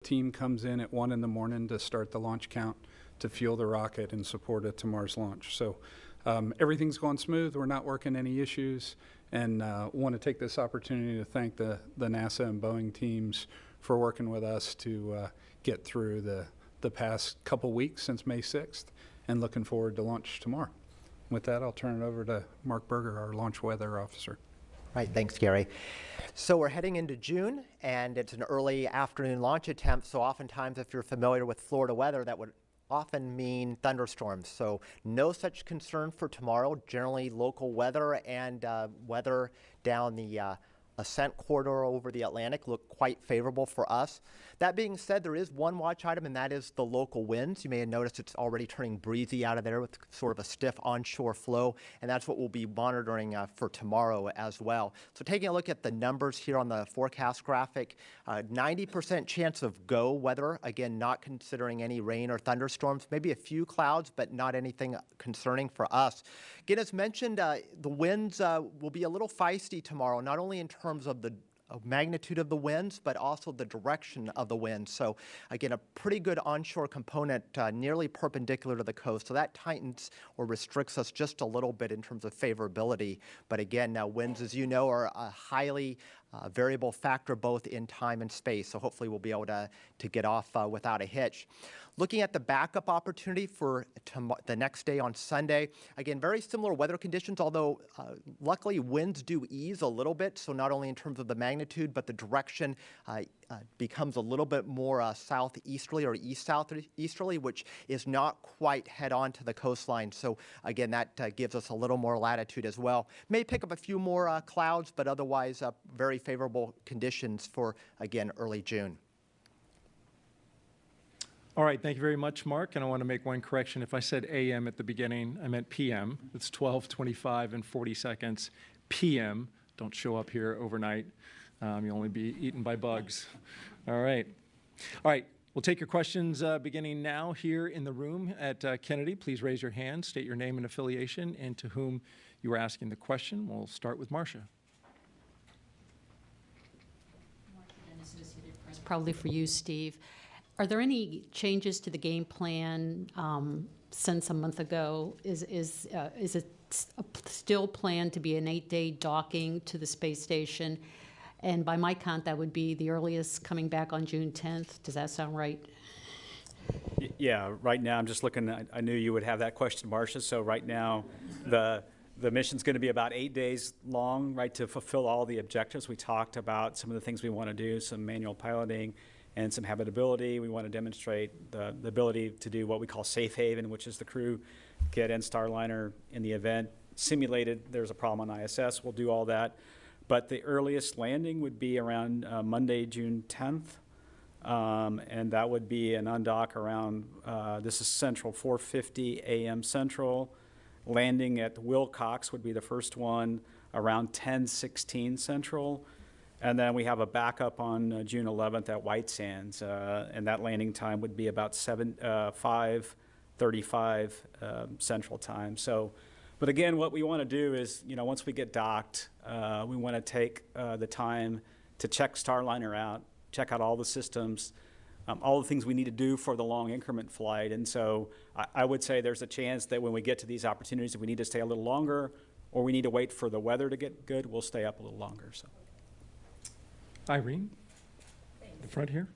Team comes in at 1 in the morning to start the launch count to fuel the rocket and support it to Mars launch. So everything's going smooth. We're not working any issues, and want to take this opportunity to thank the NASA and Boeing teams for working with us to get through the past couple weeks since May 6th, and looking forward to launch tomorrow. With that, I'll turn it over to Mark Berger, our launch weather officer. Right, thanks, Gary. So we're heading into June, and it's an early afternoon launch attempt. So oftentimes, if you're familiar with Florida weather, that would often mean thunderstorms. So no such concern for tomorrow. Generally, local weather and weather down the ascent corridor over the Atlantic look quite favorable for us. That being said, there is one watch item, and that is the local winds. You may have noticed it's already turning breezy out of there with sort of a stiff onshore flow, and that's what we'll be monitoring for tomorrow as well. So taking a look at the numbers here on the forecast graphic, 90% chance of go weather, again, not considering any rain or thunderstorms, maybe a few clouds, but not anything concerning for us. Again, as mentioned, the winds will be a little feisty tomorrow, not only in terms of the magnitude of the winds, but also the direction of the wind. So again, a pretty good onshore component nearly perpendicular to the coast. So that tightens or restricts us just a little bit in terms of favorability. But again, now winds, as you know, are a highly variable factor both in time and space. So hopefully we'll be able to get off without a hitch. Looking at the backup opportunity for the next day on Sunday, again, very similar weather conditions, although luckily winds do ease a little bit. So not only in terms of the magnitude, but the direction becomes a little bit more southeasterly or east-southeasterly, which is not quite head-on to the coastline. So again, that gives us a little more latitude as well. May pick up a few more clouds, but otherwise very favorable conditions for, again, early June. All right, thank you very much, Mark. And I want to make one correction. If I said AM at the beginning, I meant PM. It's 12:25 and 40 seconds. PM. Don't show up here overnight. You'll only be eaten by bugs. All right. All right. We'll take your questions beginning now here in the room at Kennedy. Please raise your hand, state your name and affiliation, and to whom you are asking the question. We'll start with Marcia. Probably for you, Steve. Are there any changes to the game plan since a month ago? Is it still planned to be an 8-day docking to the space station? And by my count, that would be the earliest coming back on June 10th. Does that sound right? Yeah, right now I'm just looking. I knew you would have that question, Marcia. So right now, the mission's going to be about 8 days long, right, to fulfill all the objectives. We talked about some of the things we want to do, some manual piloting and some habitability. We want to demonstrate the ability to do what we call safe haven, which is the crew get in Starliner in the event simulated there's a problem on ISS. We'll do all that. But the earliest landing would be around Monday, June 10th. And that would be an undock around, this is Central, 4:50 a.m. Central. Landing at Wilcox would be the first one around 10:16 Central. And then we have a backup on June 11th at White Sands. And that landing time would be about 5:35 Central Time. So, but again, what we want to do is, you know, once we get docked, we want to take the time to check Starliner out, check out all the systems, all the things we need to do for the long increment flight. And so I would say there's a chance that when we get to these opportunities, if we need to stay a little longer or we need to wait for the weather to get good, we'll stay up a little longer. So, Irene, the front here.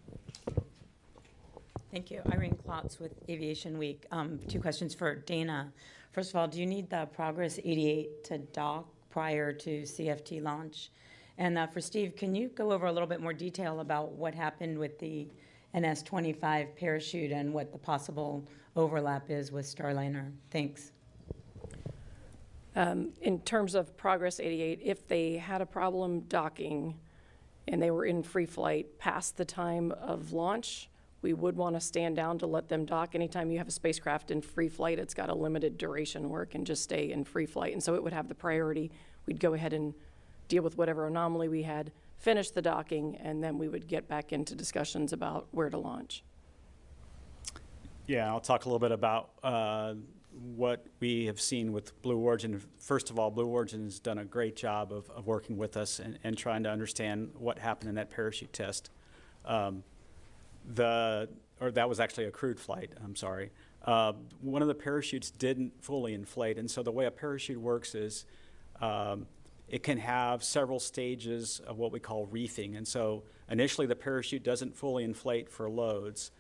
Thank you. Irene Klotz with Aviation Week. 2 questions for Dana. First of all, do you need the Progress 88 to dock prior to CFT launch? And for Steve, can you go over a little bit more detail about what happened with the NS-25 parachute and what the possible overlap is with Starliner? Thanks. In terms of Progress 88, if they had a problem docking and they were in free flight past the time of launch, we would want to stand down to let them dock. Anytime you have a spacecraft in free flight, it's got a limited duration where it can just stay in free flight. And so it would have the priority. We'd go ahead and deal with whatever anomaly we had, finish the docking, and then we would get back into discussions about where to launch. yeah, I'll talk a little bit about what we have seen with Blue Origin. First of all, Blue Origin has done a great job of working with us and trying to understand what happened in that parachute test. or that was actually a crewed flight, I'm sorry. One of the parachutes didn't fully inflate, and so the way a parachute works is it can have several stages of what we call reefing, and so initially the parachute doesn't fully inflate for loads.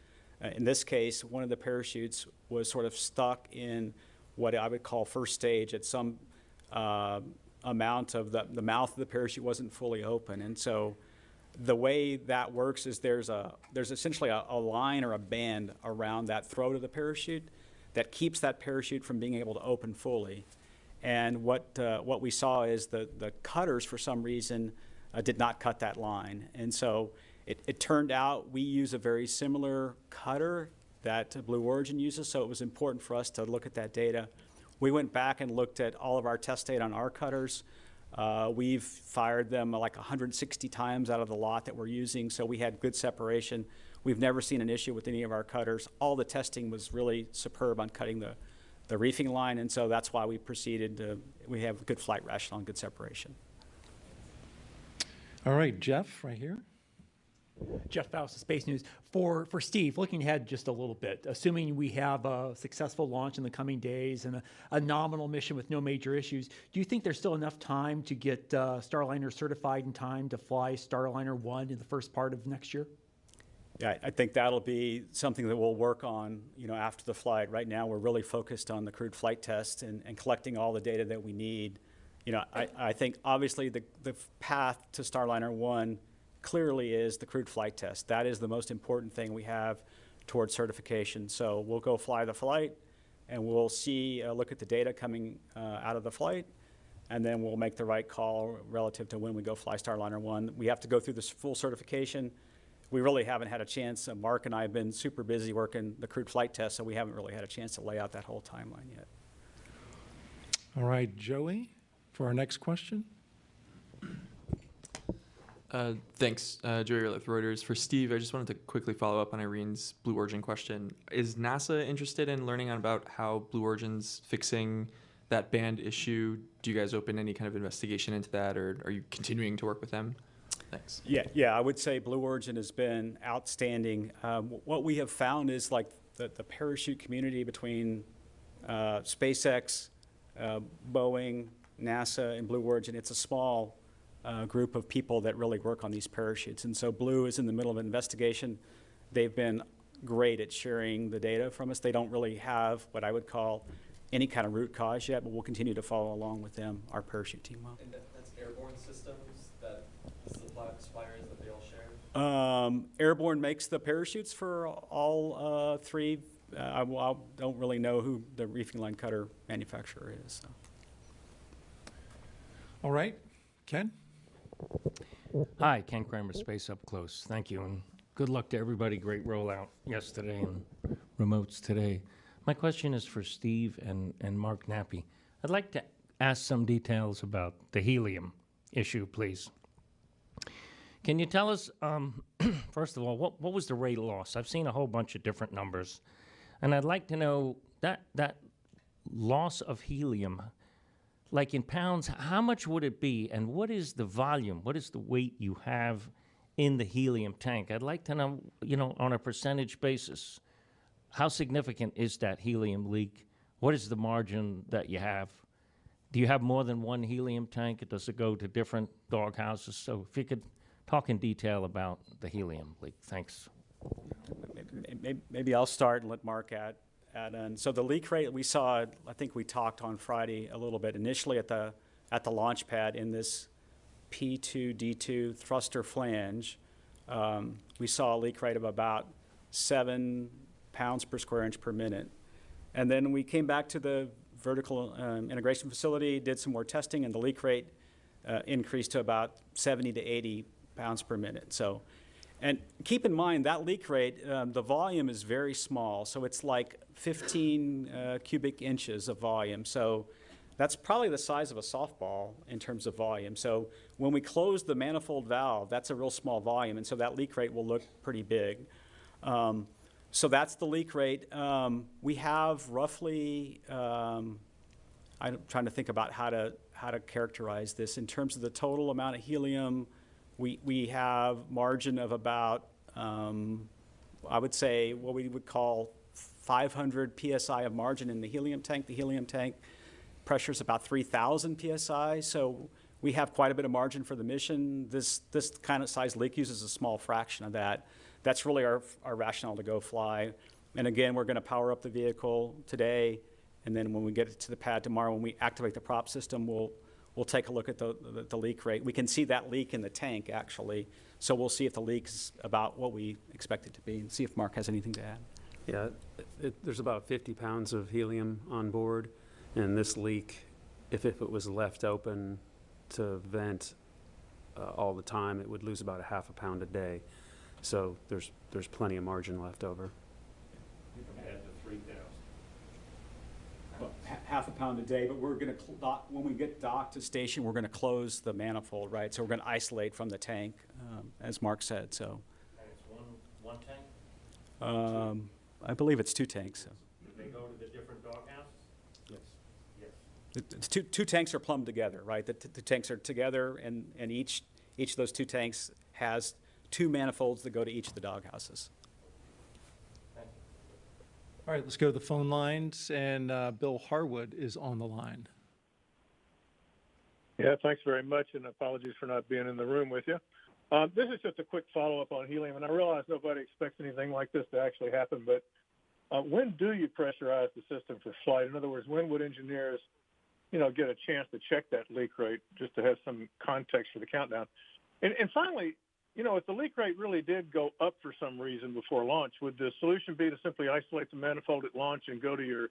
In this case, one of the parachutes was sort of stuck in what I would call first stage at some amount of the mouth of the parachute wasn't fully open, and so the way that works is there's essentially a line or a band around that throat of the parachute that keeps that parachute from being able to open fully. And what we saw is the cutters, for some reason, did not cut that line. And so it turned out we use a very similar cutter that Blue Origin uses, so it was important for us to look at that data. We went back and looked at all of our test data on our cutters. We've fired them like 160 times out of the lot that we're using, so we had good separation. We've never seen an issue with any of our cutters. All the testing was really superb on cutting the reefing line, and so that's why we proceeded to, we have good flight rationale and good separation. All right, Jeff, right here. Jeff Faust, Space News. For Steve, looking ahead just a little bit, assuming we have a successful launch in the coming days and a nominal mission with no major issues, do you think there's still enough time to get Starliner certified in time to fly Starliner 1 in the first part of next year? Yeah, I think that'll be something that we'll work on, after the flight. Right now, we're really focused on the crewed flight test and collecting all the data that we need. I think obviously the path to Starliner 1 clearly is the crewed flight test. That is the most important thing we have towards certification. So we'll go fly the flight, and we'll look at the data coming out of the flight, and then we'll make the right call relative to when we go fly Starliner 1. We have to go through this full certification. We really haven't had a chance. Mark and I have been super busy working the crewed flight test, so we haven't really had a chance to lay out that whole timeline yet. All right, Joey, for our next question. Thanks, Joey with Reuters. For Steve, I just wanted to quickly follow up on Irene's Blue Origin question. Is NASA interested in learning about how Blue Origin's fixing that band issue? Do you guys open any kind of investigation into that, or are you continuing to work with them? Thanks. Yeah, I would say Blue Origin has been outstanding. What we have found is like the parachute community between SpaceX, Boeing, NASA, and Blue Origin, it's a small group of people that really work on these parachutes. And so Blue is in the middle of an investigation. They've been great at sharing the data from us. They don't really have what I would call any kind of root cause yet, but we'll continue to follow along with them, our parachute team will. And that's airborne systems that the suppliers that they all share? Airborne makes the parachutes for all three. I don't really know who the reefing line cutter manufacturer is. So. All right, Ken? Hi, Ken Kramer, Space Up Close. Thank you, and good luck to everybody. Great rollout yesterday and remotes today. My question is for Steve and Mark Nappy. I'd like to ask some details about the helium issue, please. Can you tell us, first of all, what was the rate of loss? I've seen a whole bunch of different numbers, and I'd like to know that loss of helium, like in pounds, how much would it be, and what is the volume? What is the weight you have in the helium tank? I'd like to know, on a percentage basis, how significant is that helium leak? What is the margin that you have? Do you have more than one helium tank? Does it go to different dog houses? So if you could talk in detail about the helium leak. Thanks. Maybe I'll start and let Mark add in. So the leak rate we saw, I think we talked on Friday a little bit initially at the launch pad in this P2D2 thruster flange. We saw a leak rate of about 7 pounds per square inch per minute. And then we came back to the vertical integration facility, did some more testing, and the leak rate increased to about 70 to 80 pounds per minute. So, and keep in mind that leak rate, the volume is very small, so it's like 15 cubic inches of volume. So that's probably the size of a softball in terms of volume. So when we close the manifold valve, that's a real small volume, and so that leak rate will look pretty big. So that's the leak rate. We have roughly, I'm trying to think about how to characterize this. In terms of the total amount of helium, we have margin of about I would say, what we would call 500 PSI of margin in the helium tank. The helium tank pressure is about 3,000 PSI, so we have quite a bit of margin for the mission. This kind of size leak uses a small fraction of that. That's really our rationale to go fly. And again, we're going to power up the vehicle today, and then when we get it to the pad tomorrow, when we activate the prop system, we'll take a look at the leak rate. We can see that leak in the tank, actually, so we'll see if the leak's about what we expect it to be, and see if Mark has anything to add. Yeah, there's about 50 pounds of helium on board, and this leak, if it was left open to vent all the time, it would lose about a half a pound a day. So there's plenty of margin left over. You can add the 3,000. Well, half a pound a day, but we're going to when we get docked to station, we're going to close the manifold, right? So we're going to isolate from the tank, as Mark said. So. And it's one tank? I believe it's 2 tanks. So. Do they go to the different doghouse? Yes. Yes. It's two tanks are plumbed together, right? The tanks are together, and each of those 2 tanks has 2 manifolds that go to each of the doghouses. All right, let's go to the phone lines, and Bill Harwood is on the line. Yeah, thanks very much, and apologies for not being in the room with you. This is just a quick follow-up on helium, and I realize nobody expects anything like this to actually happen, but when do you pressurize the system for flight? In other words, when would engineers, get a chance to check that leak rate, just to have some context for the countdown? And finally, if the leak rate really did go up for some reason before launch, would the solution be to simply isolate the manifold at launch and go to your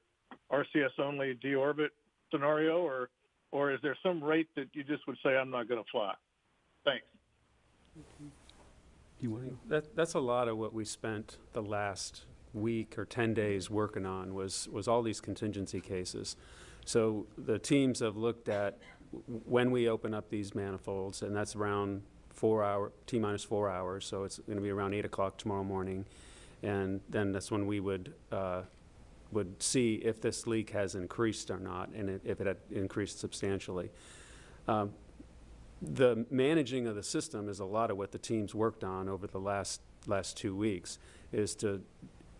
RCS-only deorbit scenario, or is there some rate that you just would say, I'm not going to fly? Thanks. That's a lot of what we spent the last week or 10 days working on was all these contingency cases. So the teams have looked at when we open up these manifolds, and that's around T-minus 4 hours, so it's going to be around 8 o'clock tomorrow morning, and then that's when we would see if this leak has increased or not, and if it had increased substantially. The managing of the system is a lot of what the teams worked on over the last 2 weeks, is to,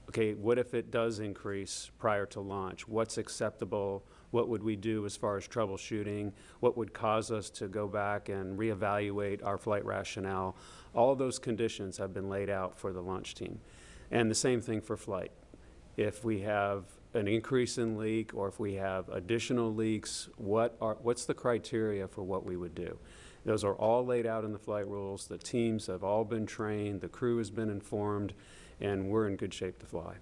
okay, what if it does increase prior to launch? What's acceptable? What would we do as far as troubleshooting? What would cause us to go back and reevaluate our flight rationale? All of those conditions have been laid out for the launch team. And the same thing for flight. If we have an increase in leak, or if we have additional leaks, what's the criteria for what we would do? Those are all laid out in the flight rules. The teams have all been trained, the crew has been informed, and we're in good shape to fly.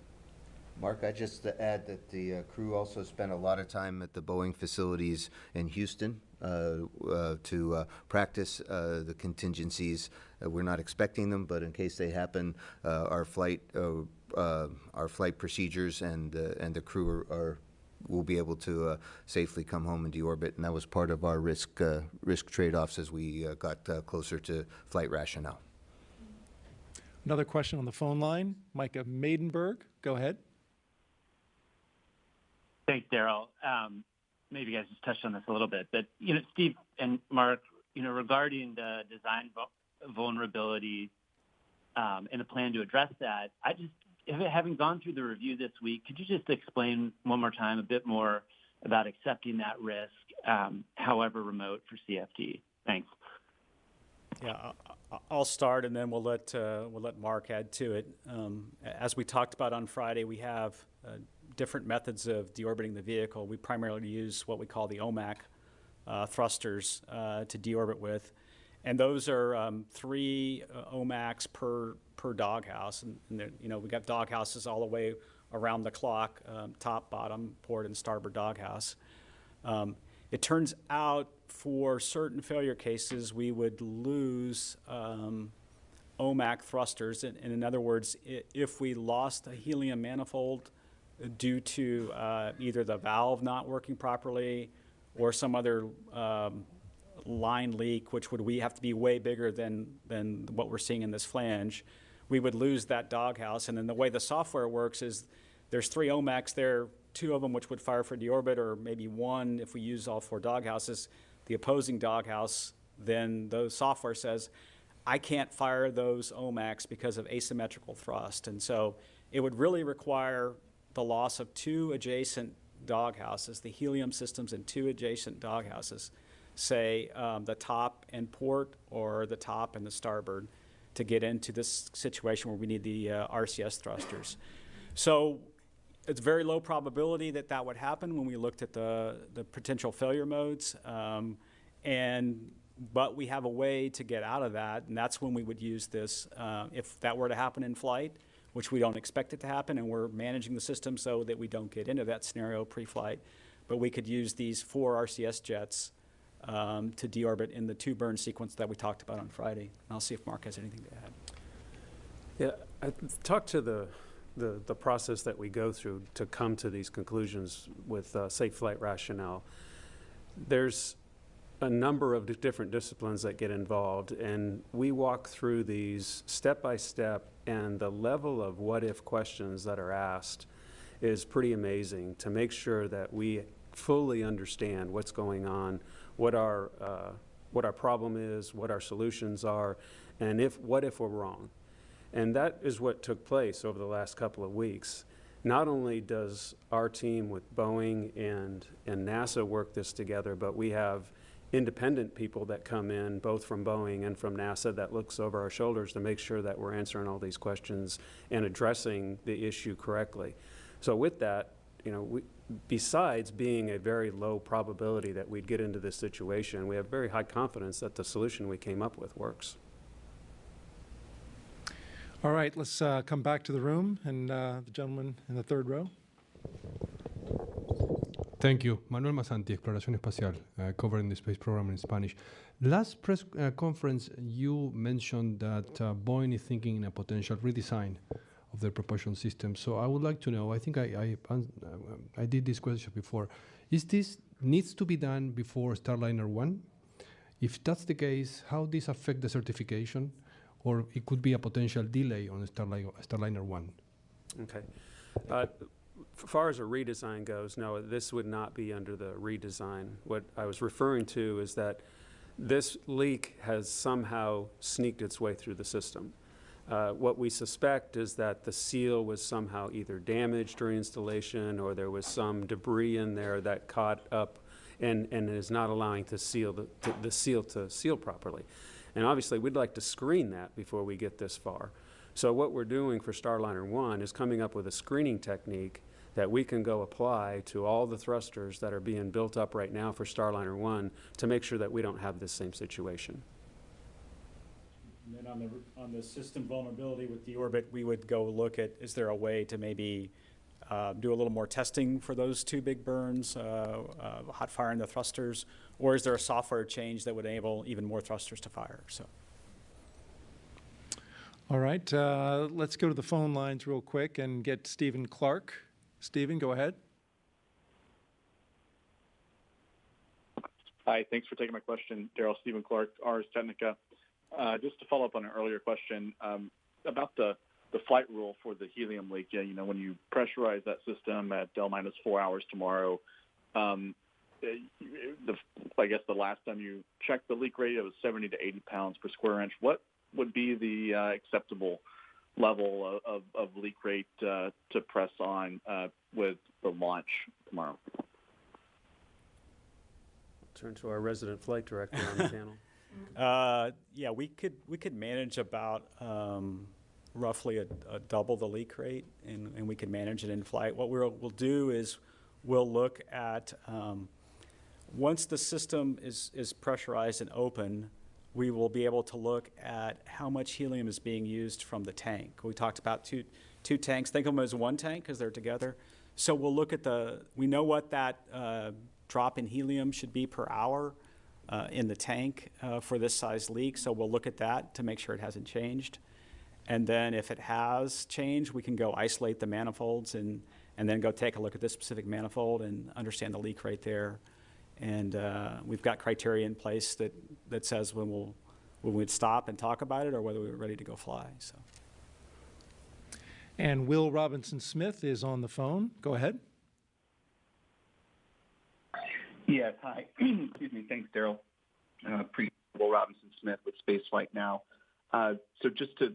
Mark, I just add that the crew also spent a lot of time at the Boeing facilities in Houston to practice the contingencies. We're not expecting them, but in case they happen, our flight procedures and the crew will be able to safely come home and deorbit, and that was part of our risk trade-offs as we got closer to flight rationale. Another question on the phone line, Micah Maidenberg, go ahead. Thanks, Daryl. Maybe you guys just touched on this a little bit, but Steve and Mark, regarding the design vulnerability and the plan to address that, having gone through the review this week, could you just explain one more time a bit more about accepting that risk, however remote, for CFT? Thanks. Yeah, I'll start, and then we'll let Mark add to it. As we talked about on Friday, we have different methods of deorbiting the vehicle. We primarily use what we call the OMAC thrusters to deorbit with, and those are 3 OMACs per doghouse, and we got doghouses all the way around the clock, top, bottom, port, and starboard doghouse. It turns out for certain failure cases, we would lose OMAC thrusters. In other words, if we lost a helium manifold due to either the valve not working properly or some other line leak, which we have to be way bigger than what we're seeing in this flange, we would lose that doghouse. And then the way the software works is there's 3 OMACs there, 2 of them which would fire for deorbit, or maybe 1 if we use all 4 doghouses. The opposing doghouse, then the software says, I can't fire those OMACs because of asymmetrical thrust. And so it would really require the loss of 2 adjacent doghouses, the helium systems in 2 adjacent doghouses, say the top and port or the top and the starboard, to get into this situation where we need the RCS thrusters. So it's very low probability that that would happen when we looked at the potential failure modes. But we have a way to get out of that, and that's when we would use this. If that were to happen in flight, which we don't expect it to happen, and we're managing the system so that we don't get into that scenario pre-flight, but we could use these 4 RCS jets to deorbit in the 2 burn sequence that we talked about on Friday. And I'll see if Mark has anything to add. Yeah, I talked to the process that we go through to come to these conclusions with safe flight rationale. There's a number of different disciplines that get involved, and we walk through these step by step, and the level of what-if questions that are asked is pretty amazing to make sure that we fully understand what's going on, what our problem is, what our solutions are, and what if we're wrong. And that is what took place over the last couple of weeks. Not only does our team with Boeing and NASA work this together, but we have independent people that come in, both from Boeing and from NASA, that looks over our shoulders to make sure that we're answering all these questions and addressing the issue correctly. So with that, besides being a very low probability that we'd get into this situation, we have very high confidence that the solution we came up with works. All right, let's come back to the room, and the gentleman in the 3rd row. Thank you. Manuel Masanti, Exploración Espacial, covering the space program in Spanish. Last press conference, you mentioned that Boeing is thinking in a potential redesign of their propulsion system. So I would like to know, I think I did this question before, is this needs to be done before Starliner 1? If that's the case, how does this affect the certification? Or it could be a potential delay on Starliner 1? Okay. As far as a redesign goes, no, this would not be under the redesign. What I was referring to is that this leak has somehow sneaked its way through the system. What we suspect is that the seal was somehow either damaged during installation, or there was some debris in there that caught up and is not allowing the seal to seal properly. And obviously, we'd like to screen that before we get this far. So what we're doing for Starliner 1 is coming up with a screening technique that we can go apply to all the thrusters that are being built up right now for Starliner 1 to make sure that we don't have this same situation. And then on the system vulnerability with deorbit, we would go look at, is there a way to maybe do a little more testing for those 2 big burns, hot firing the thrusters, or is there a software change that would enable even more thrusters to fire? So. All right, let's go to the phone lines real quick and get Stephen Clark. Stephen, go ahead. Hi, thanks for taking my question. Daryl, Stephen Clark, Ars Technica. Just to follow up on an earlier question about the flight rule for the helium leak. Yeah, when you pressurize that system at Del minus 4 hours tomorrow, I guess the last time you checked the leak rate, it was 70 to 80 pounds per square inch. What would be the acceptable level of leak rate to press on with the launch tomorrow? Turn to our resident flight director on the panel. Yeah, we could manage about roughly a double the leak rate, and we can manage it in flight. What we'll do is we'll look at once the system is pressurized and open, we will be able to look at how much helium is being used from the tank. We talked about two tanks. Think of them as one tank because they're together. So we'll look at we know what that drop in helium should be per hour in the tank for this size leak. So we'll look at that to make sure it hasn't changed. And then if it has changed, we can go isolate the manifolds and then go take a look at this specific manifold and understand the leak rate there. And we've got criteria in place that says when we'd stop and talk about it or whether we were ready to go fly. So. And Will Robinson-Smith is on the phone. Go ahead. Yes, hi. Excuse me. Thanks, Daryl. Will Robinson-Smith with Spaceflight Now. So just to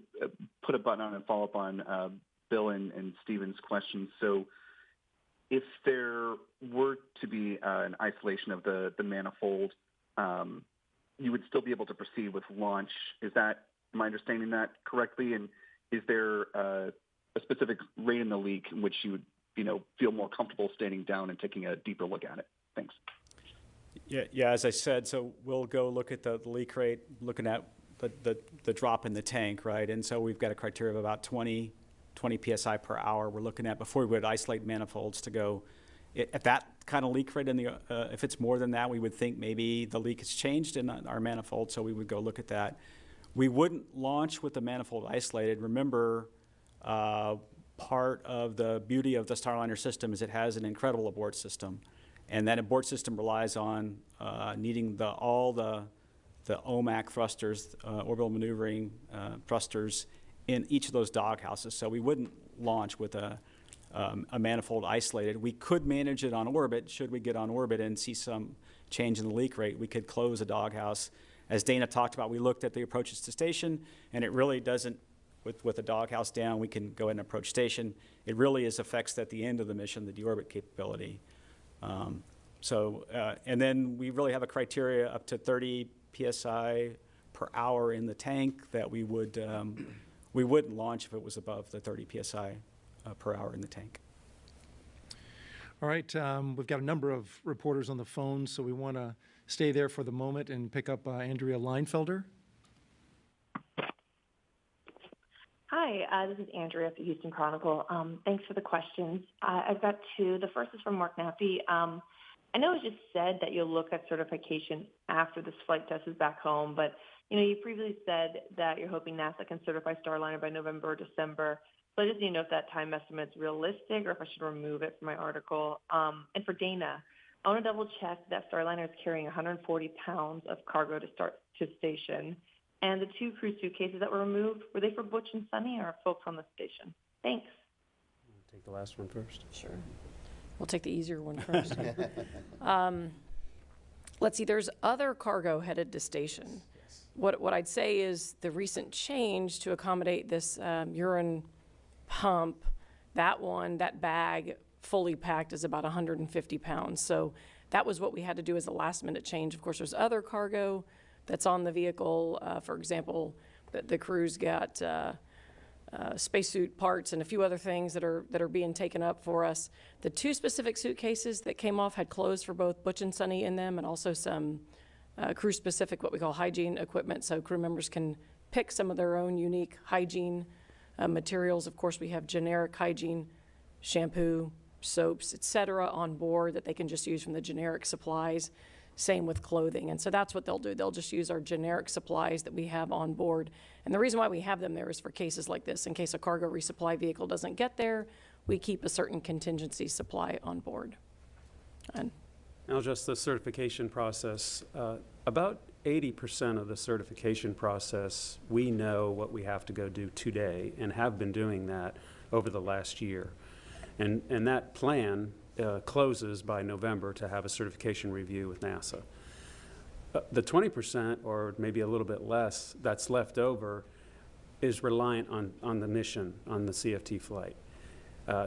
put a button on and follow up on Bill and Stephen's questions. So if there were to be an isolation of the manifold, you would still be able to proceed with launch. Am I understanding that correctly? And is there a specific rate in the leak in which you would, feel more comfortable standing down and taking a deeper look at it? Thanks. Yeah, as I said, so we'll go look at the leak rate, looking at the drop in the tank, right? And so we've got a criteria of about 20 psi per hour we're looking at before we would isolate manifolds to go at that kind of leak rate. If it's more than that, we would think maybe the leak has changed in our manifold, so we would go look at that. We wouldn't launch with the manifold isolated. Remember, part of the beauty of the Starliner system is it has an incredible abort system. And that abort system relies on needing all the OMAC thrusters, orbital maneuvering thrusters, in each of those doghouses. So we wouldn't launch with a manifold isolated. We could manage it on orbit. Should we get on orbit and see some change in the leak rate, we could close a doghouse. As Dana talked about, we looked at the approaches to station, and it really doesn't, with the doghouse down, we can go ahead and approach station. It really affects at the end of the mission, the deorbit capability. And then we really have a criteria up to 30 psi per hour in the tank that we wouldn't launch if it was above the 30 psi per hour in the tank. All right, we've got a number of reporters on the phone, so we want to stay there for the moment and pick up Andrea Leinfelder. Hi, this is Andrea of the Houston Chronicle. Thanks for the questions. I've got two. The first is from Mark Nappy. I know it was just said that you'll look at certification after this flight test is back home, but you previously said that you're hoping NASA can certify Starliner by November or December. So I just need to know if that time estimate is realistic or if I should remove it from my article. And for Dana, I want to double check that Starliner is carrying 140 pounds of cargo to start to station. And the two crew suitcases that were removed, were they for Butch and Sunny or folks on the station? Thanks. Take the last one first. Sure. We'll take the easier one first. Let's see, there's other cargo headed to station. What I'd say is the recent change to accommodate this urine pump, that bag fully packed is about 150 pounds. So that was what we had to do as a last minute change. Of course, there's other cargo that's on the vehicle. For example, the crew's got spacesuit parts and a few other things that are being taken up for us. The two specific suitcases that came off had clothes for both Butch and Sunny in them, and also some crew-specific, what we call hygiene equipment, so crew members can pick some of their own unique hygiene materials. Of course, we have generic hygiene, shampoo, soaps, etc. on board that they can just use from the generic supplies. Same with clothing. And so that's what they'll do. They'll just use our generic supplies that we have on board. And the reason why we have them there is for cases like this. In case a cargo resupply vehicle doesn't get there, we keep a certain contingency supply on board. And now just the certification process. About 80% of the certification process, we know what we have to go do today and have been doing that over the last year. And that plan closes by November to have a certification review with NASA. The 20%, or maybe a little bit less, that's left over is reliant on the mission, on the CFT flight.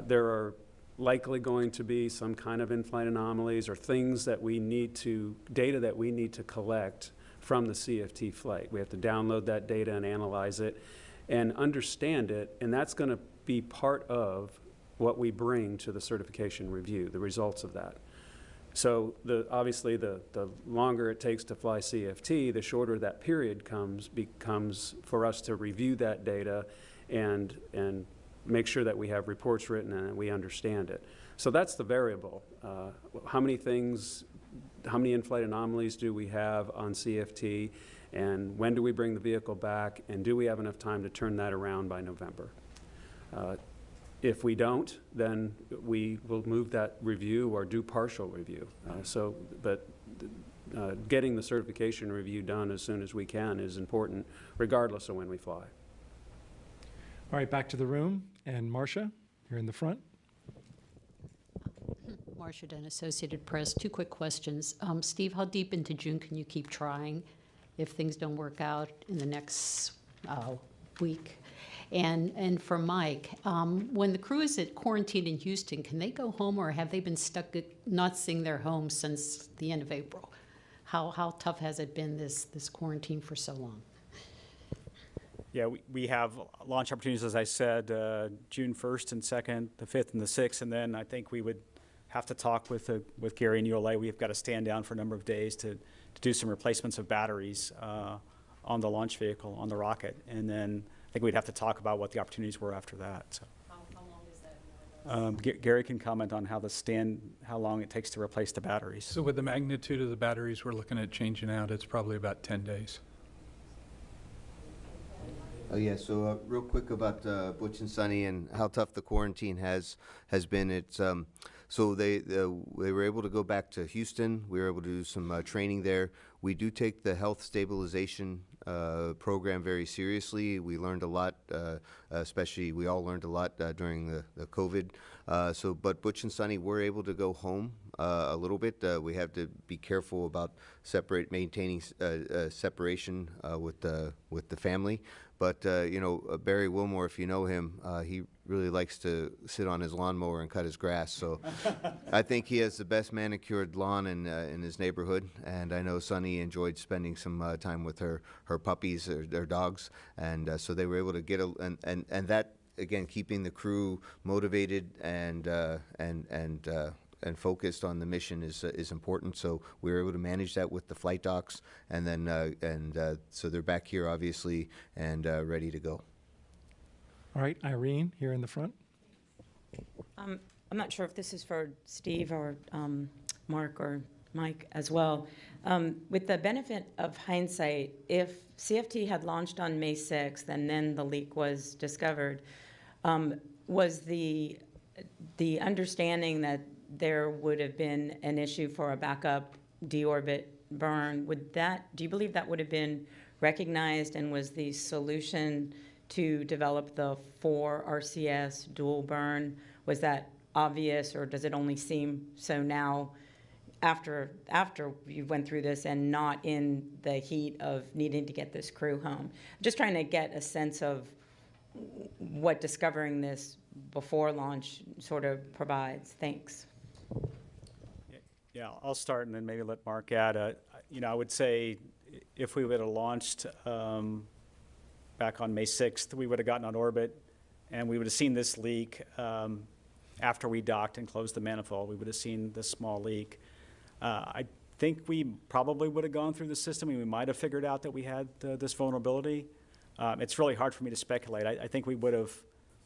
There are likely going to be some kind of in-flight anomalies or things that we need to, data that we need to collect from the CFT flight. We have to download that data and analyze it and understand it, and that's going to be part of what we bring to the certification review, the results of that. So obviously the longer it takes to fly CFT, the shorter that period becomes for us to review that data and make sure that we have reports written and we understand it. So that's the variable. How many in-flight anomalies do we have on CFT, and when do we bring the vehicle back, and do we have enough time to turn that around by November? If we don't, then we will move that review or do partial review. But getting the certification review done as soon as we can is important, regardless of when we fly. All right, back to the room. And Marcia, you're in the front. Marcia Dunn, Associated Press. Two quick questions. Steve, how deep into June can you keep trying if things don't work out in the next week. And for Mike, when the crew is at quarantine in Houston, can they go home, or have they been stuck at not seeing their homes since the end of April? How tough has it been, this quarantine for so long? Yeah, we have launch opportunities, as I said, June 1st and 2nd, the 5th and the 6th, and then I think we would have to talk with Gary and ULA. We've got to stand down for a number of days to do some replacements of batteries on the launch vehicle, on the rocket, and then I think we'd have to talk about what the opportunities were after that. So. How long is that? Gary can comment on how long it takes to replace the batteries. So with the magnitude of the batteries we're looking at changing out, it's probably about 10 days. Oh yeah, so real quick about Butch and Sunny and how tough the quarantine has been. It's so they were able to go back to Houston. We were able to do some training there. We do take the health stabilization program very seriously. We learned a lot, especially we all learned a lot during the COVID. But Butch and Sunny were able to go home a little bit. We have to be careful about maintaining separation with the family. But Barry Wilmore, if you know him, he really likes to sit on his lawnmower and cut his grass. So I think he has the best manicured lawn in his neighborhood. And I know Sunny enjoyed spending some time with her puppies, their dogs, and so they were able to get and that again, keeping the crew motivated and focused on the mission is important. So we were able to manage that with the flight docs, and then so they're back here obviously and ready to go. All right, Irene, here in the front. I'm not sure if this is for Steve or Mark or Mike as well. With the benefit of hindsight, if CFT had launched on May 6th and then the leak was discovered, was the understanding that there would have been an issue for a backup deorbit burn, do you believe that would have been recognized, and was the solution to develop the 4 RCS dual burn, was that obvious, or does it only seem so now after you went through this and not in the heat of needing to get this crew home? Just trying to get a sense of what discovering this before launch sort of provides. Thanks. Yeah, I'll start and then maybe let Mark add. I would say if we would have launched back on May 6th, we would have gotten on orbit and we would have seen this leak after we docked and closed the manifold. We would have seen this small leak. I think we probably would have gone through the system and we might have figured out that we had this vulnerability. It's really hard for me to speculate. I think we would have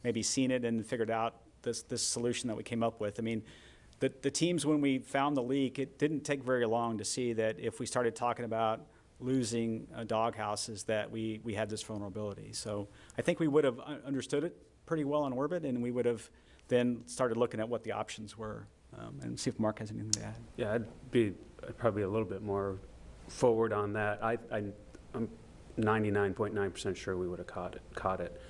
maybe seen it and figured out this solution that we came up with. I mean, the teams, when we found the leak, it didn't take very long to see that if we started talking about losing doghouses, that we had this vulnerability. So I think we would have understood it pretty well on orbit, and we would have then started looking at what the options were, and see if Mark has anything to add. Yeah, I'd be probably a little bit more forward on that. I'm 99.9% sure we would have caught it.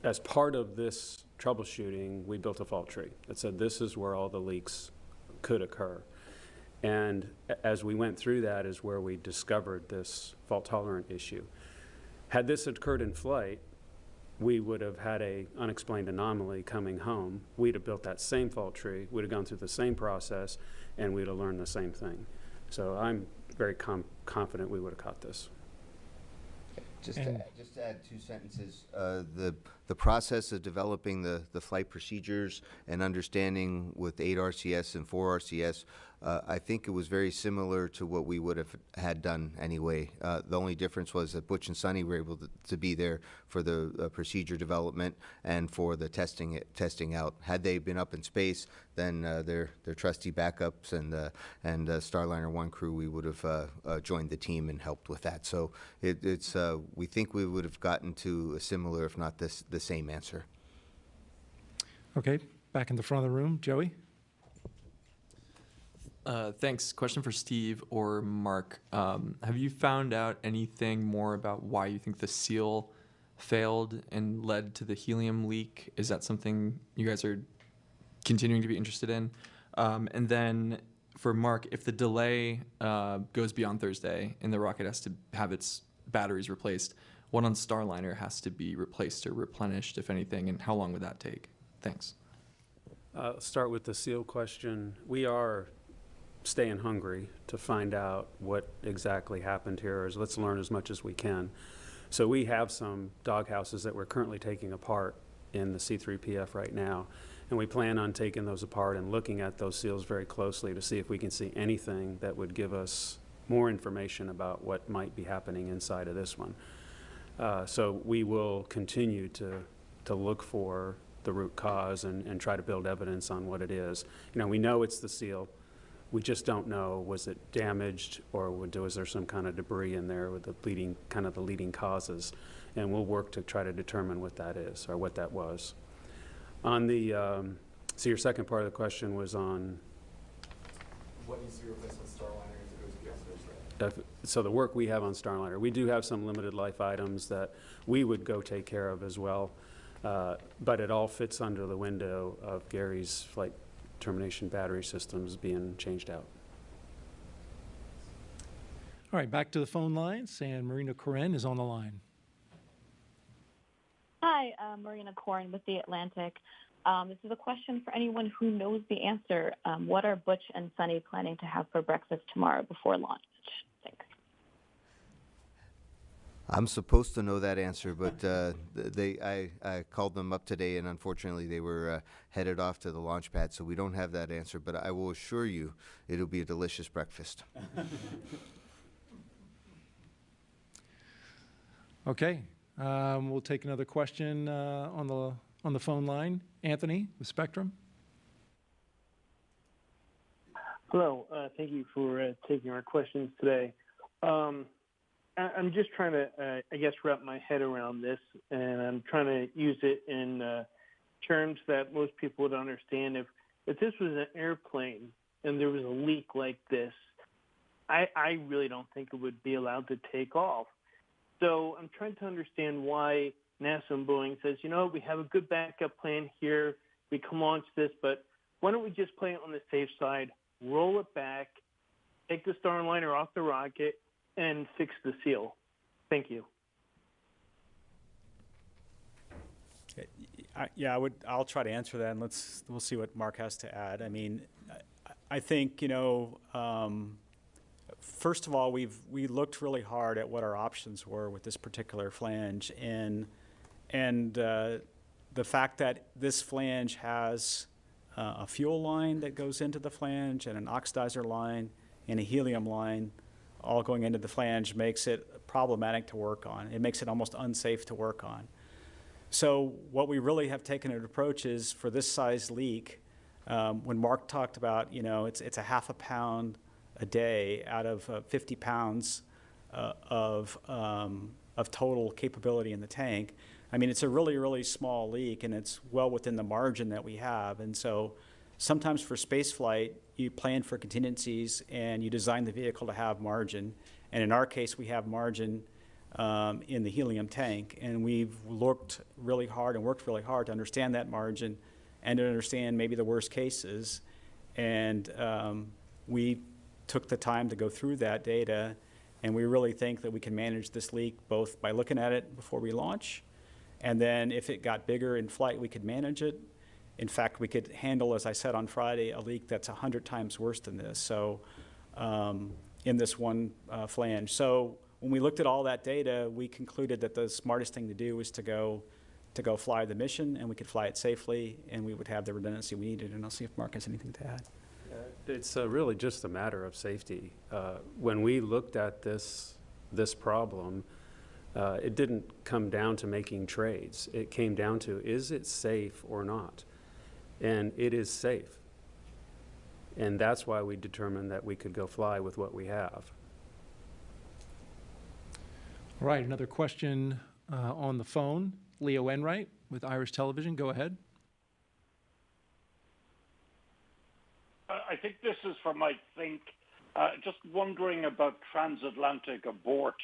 As part of this troubleshooting, we built a fault tree that said this is where all the leaks could occur. And as we went through that is where we discovered this fault-tolerant issue. Had this occurred in flight, we would have had an unexplained anomaly coming home. We'd have built that same fault tree, we'd have gone through the same process, and we'd have learned the same thing. So I'm very confident we would have caught this. Just to add 2 sentences, the process of developing the flight procedures and understanding with 8 RCS and 4 RCS, I think it was very similar to what we would have had done anyway. The only difference was that Butch and Sunny were able to be there for the procedure development and for the testing out. Had they been up in space, then their trusty backups and Starliner 1 crew, we would have joined the team and helped with that. So we think we would have gotten to a similar, if not the same answer. Okay, back in the front of the room, Joey. Thanks. Question for Steve or Mark. Have you found out anything more about why you think the seal failed and led to the helium leak? Is that something you guys are continuing to be interested in? And then for Mark, if the delay goes beyond Thursday and the rocket has to have its batteries replaced, what on Starliner has to be replaced or replenished, if anything, and how long would that take? Thanks. Start with the seal question. We are staying hungry to find out what exactly happened here. Let's learn as much as we can. So we have some doghouses that we're currently taking apart in the C3PF right now, and we plan on taking those apart and looking at those seals very closely to see if we can see anything that would give us more information about what might be happening inside of this one. So we will continue to look for the root cause and try to build evidence on what it is. We know it's the seal. We just don't know, was it damaged or was there some kind of debris in there with the leading causes? And we'll work to try to determine what that is or what that was. On the, so your second part of the question was on? What needs to be replaced on Starliner as it goes to the So the work we have on Starliner, we do have some limited life items that we would go take care of as well. But it all fits under the window of Gary's flight termination battery systems being changed out. All right, back to the phone lines, and Marina Koren is on the line. Hi, Marina Koren with The Atlantic. This is a question for anyone who knows the answer. What are Butch and Sunny planning to have for breakfast tomorrow before launch? Thanks. I'm supposed to know that answer, but I called them up today, and unfortunately they were headed off to the launch pad, so we don't have that answer. But I will assure you it'll be a delicious breakfast. Okay, we'll take another question on the phone line. Anthony with Spectrum. Hello, thank you for taking our questions today. I'm just trying to, I guess, wrap my head around this, and I'm trying to use it in terms that most people would understand. If this was an airplane and there was a leak like this, I really don't think it would be allowed to take off. So I'm trying to understand why NASA and Boeing says, we have a good backup plan here. We can launch this, but why don't we just play it on the safe side, roll it back, take the Starliner off the rocket, and fix the seal? Thank you. I'll try to answer that, and we'll see what Mark has to add. I mean, I think first of all, we looked really hard at what our options were with this particular flange, and the fact that this flange has a fuel line that goes into the flange and an oxidizer line and a helium line all going into the flange makes it problematic to work on. It makes it almost unsafe to work on. So what we really have taken an approach is for this size leak, when Mark talked about, it's a half a pound a day out of 50 pounds of total capability in the tank. I mean, it's a really, really small leak, and it's well within the margin that we have. And so sometimes for space flight, you plan for contingencies and you design the vehicle to have margin. And in our case, we have margin in the helium tank. And we've looked really hard and worked really hard to understand that margin and to understand maybe the worst cases. And we took the time to go through that data. And we really think that we can manage this leak both by looking at it before we launch, and then if it got bigger in flight, we could manage it. In fact, we could handle, as I said on Friday, a leak that's 100 times worse than this. So in this one flange. So when we looked at all that data, we concluded that the smartest thing to do was to go fly the mission, and we could fly it safely, and we would have the redundancy we needed. And I'll see if Mark has anything to add. It's really just a matter of safety. When we looked at this problem, it didn't come down to making trades. It came down to, is it safe or not? And it is safe. And that's why we determined that we could go fly with what we have. All right, another question on the phone. Leo Enright with Irish Television. Go ahead. I think this is for Mike Fink. Just wondering about transatlantic abort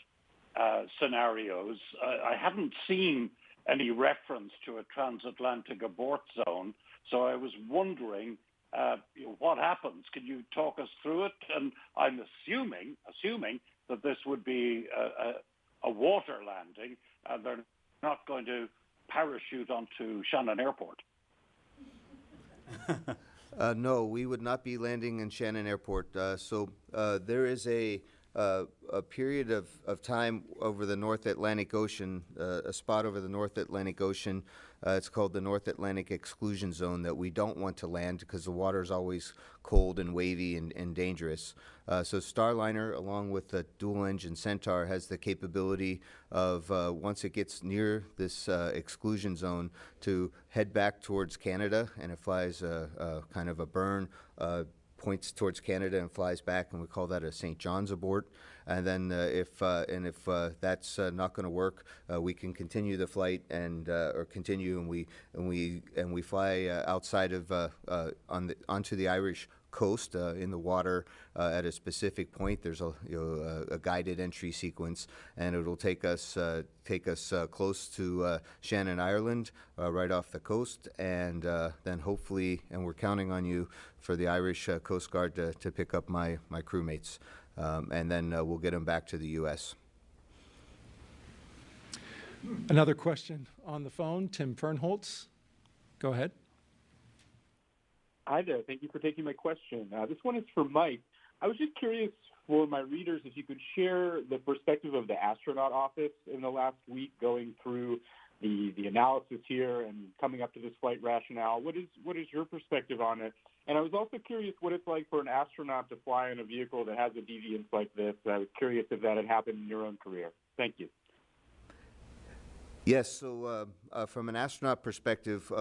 scenarios. I haven't seen any reference to a transatlantic abort zone, so I was wondering what happens. Can you talk us through it? And I'm assuming that this would be a water landing, Shannon Airport. No, we would not be landing in Shannon Airport. There is a period of time over the North Atlantic Ocean, a spot over the North Atlantic Ocean. It's called the North Atlantic Exclusion Zone that we don't want to land because the water is always cold and wavy and dangerous. So Starliner, along with the dual-engine Centaur, has the capability of, once it gets near this exclusion zone, to head back towards Canada, and it flies kind of a burn, points towards Canada and flies back, and we call that a St. John's abort. And then if that's not going to work, we can continue the flight or continue, and we fly outside of onto the Irish coast in the water at a specific point. There's a guided entry sequence, and it'll take us close to Shannon, Ireland, right off the coast, and then hopefully, and we're counting on you for the Irish Coast Guard to pick up my crewmates, and then we'll get them back to the U.S. Another question on the phone, Tim Fernholz. Go ahead. Hi there. Thank you for taking my question. This one is for Mike. I was just curious for my readers if you could share the perspective of the Astronaut office in the last week, going through the analysis here and coming up to this flight rationale. What is your perspective on it? And I was also curious what it's like for an astronaut to fly in a vehicle that has a deviance like this. I was curious if that had happened in your own career. Thank you. Yes, so from an astronaut perspective,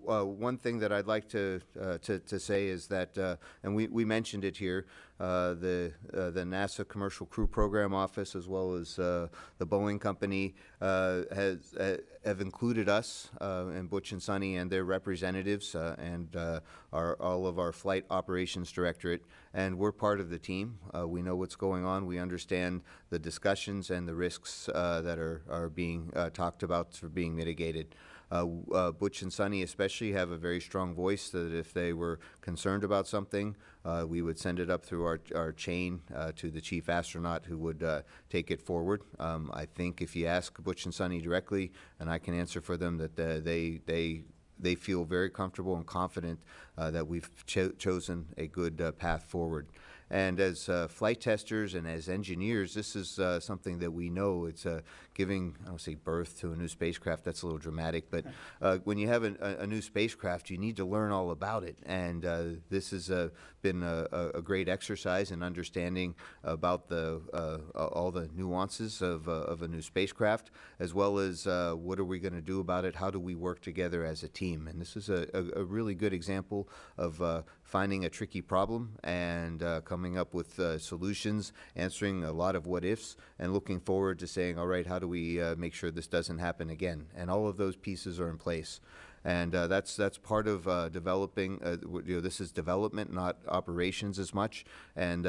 one thing that I'd like to say is that, and we mentioned it here, the NASA Commercial Crew Program Office, as well as the Boeing Company, have included us and Butch and Sonny and their representatives and all of our Flight Operations Directorate, and we're part of the team. We know what's going on. We understand the discussions and the risks that are being talked about for being mitigated. Butch and Sonny especially have a very strong voice that if they were concerned about something, we would send it up through our chain to the chief astronaut, who would take it forward. I think if you ask Butch and Sonny directly, and I can answer for them, that they feel very comfortable and confident that we've chosen a good path forward. And as flight testers and as engineers, this is something that we know. It's giving, I don't say birth to a new spacecraft, that's a little dramatic, but when you have a new spacecraft, you need to learn all about it. And this has been a great exercise in understanding about all the nuances of a new spacecraft, as well as what are we going to do about it, how do we work together as a team. And this is a really good example of finding a tricky problem and coming up with solutions, answering a lot of what-ifs, and looking forward to saying, all right, how do we make sure this doesn't happen again? And all of those pieces are in place. And that's part of developing. This is development, not operations as much. And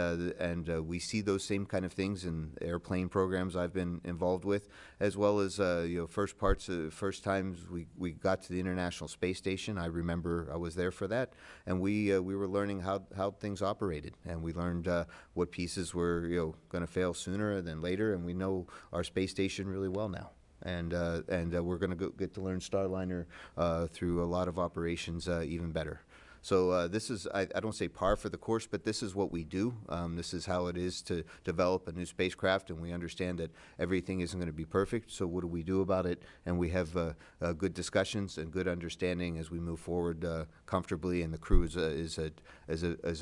we see those same kind of things in airplane programs I've been involved with, as well as first times we got to the International Space Station. I remember I was there for that, and we were learning how things operated, and we learned what pieces were going to fail sooner than later, and we know our space station really well now. And we're going to get to learn Starliner through a lot of operations even better. So this is, I don't say par for the course, but this is what we do. This is how it is to develop a new spacecraft, and we understand that everything isn't going to be perfect, so what do we do about it? And we have good discussions and good understanding as we move forward comfortably, and the crew is a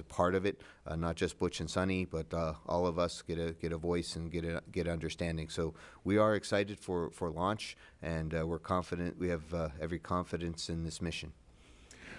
part of it, not just Butch and Sonny, but all of us get a voice and get understanding. So we are excited for launch, and we're confident. We have every confidence in this mission.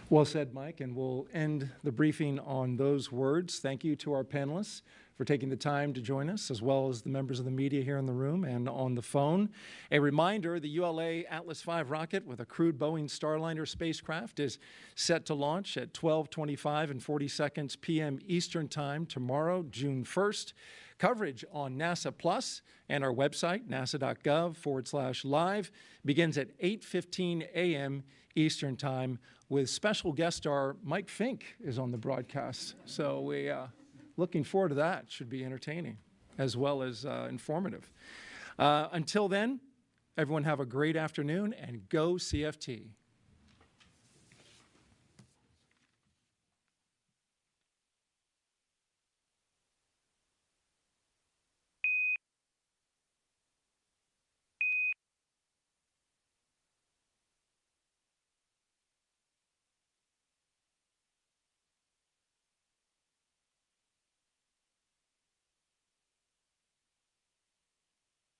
Well said, Mike, and we'll end the briefing on those words. Thank you to our panelists for taking the time to join us, as well as the members of the media here in the room and on the phone. A reminder, the ULA Atlas V rocket with a crewed Boeing Starliner spacecraft is set to launch at 12:25 and 40 seconds p.m. Eastern Time tomorrow, June 1st. Coverage on NASA Plus and our website, nasa.gov/live, begins at 8:15 a.m. Eastern Time, with special guest star Mike Fink is on the broadcast. So we looking forward to that. Should be entertaining as well as informative. Until then, everyone have a great afternoon and go CFT.